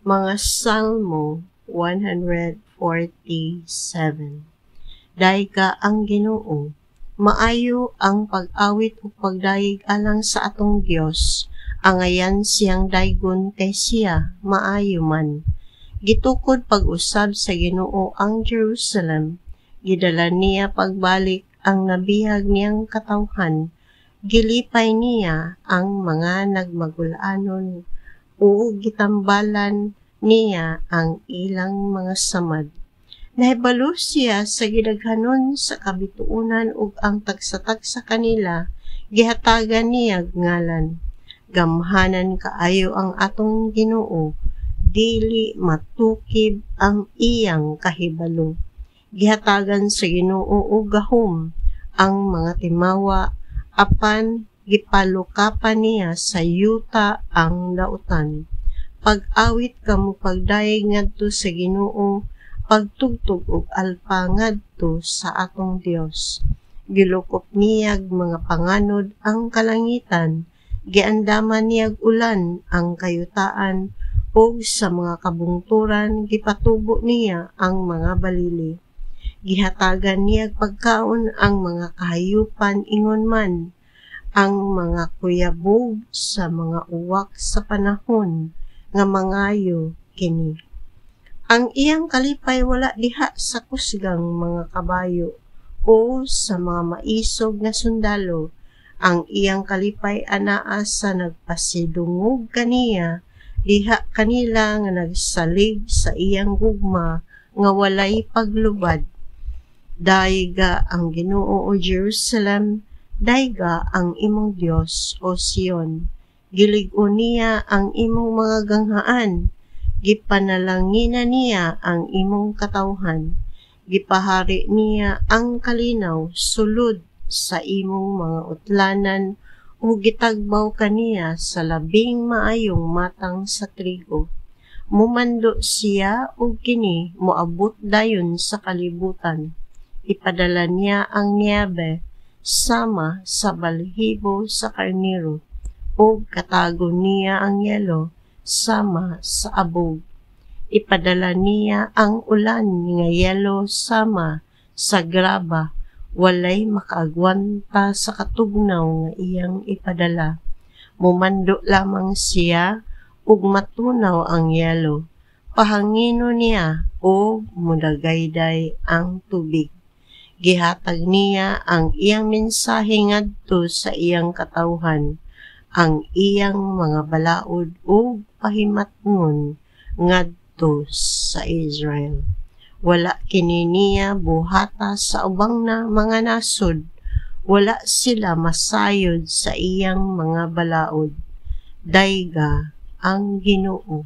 Mga Salmo 147. Dayga ang Ginoo, maayo ang pag-awit o pagdayeg alang sa atong Dios. Angayan siyang daygon kay siya, maayo man. Gitukod pag-usab sa Ginoo ang Jerusalem, gidala niya pagbalik ang nabihag niyang katawhan, gilipay niya ang mga nagmagulanon, o gitambalan niya ang ilang mga samad. Nahibalo siya sa gidaghanon sa kabituunan ug ang tagsa-tag sa kanila, gihatagan niya ngalan. Gamhanan kaayo ang atong Ginoo, dili matukib ang iyang kahibalo. Gihatagan sa Ginoo og gahom ang mga timawa, apan gipalukapan niya sa yuta ang dautan. Pag-awit kamo pagdayeg ngadto sa Ginoo, pagtugtog og alpa ngadto sa atong Dios. Gilukop niyag mga panganod ang kalangitan, giandaman niyag ulan ang kayutaan, ug sa mga kabungturan gipatubo niya ang mga balili. Gihatagan niyag pagkaon ang mga kahayupan ingon man, ang mga kuyabog sa mga uwak sa panahon nga mangayo kini. Ang iyang kalipay wala diha sa kusgang mga kabayo o sa mga maisog na sundalo. Ang iyang kalipay anaa sa nagpasidungog kaniya, diha kanila nga nagsalig sa iyang gugma nga walay paglubad. Dayga ang Ginoo o Jerusalem, dayga ang imong Dios o Sion. Gilig-o niya ang imong mga ganghaan, gipanalangina niya ang imong katawhan, gipahari niya ang kalinaw sulod sa imong mga utlanan, o gitagbaw kaniya sa labing maayong matang sa trigo. Mumando siya o kini moabot dayon sa kalibutan. Ipadala niya ang niyabe sama sa balhibo sa karniro, o katago niya ang yelo sama sa abog. Ipadala niya ang ulan nga yelo sama sa graba, walay makaagwanta sa katugnaw nga iyang ipadala. Mumando lamang siya ug matunaw ang yelo, pahangino niya o mudagayday ang tubig. Gihatag niya ang iyang mensahe ngadto sa iyang katawhan, ang iyang mga balaod o pahimatngon ngadto sa Israel. Wala kini niya buhata sa ubang na mga nasod, wala sila masayod sa iyang mga balaod. Dayga ang Ginoo.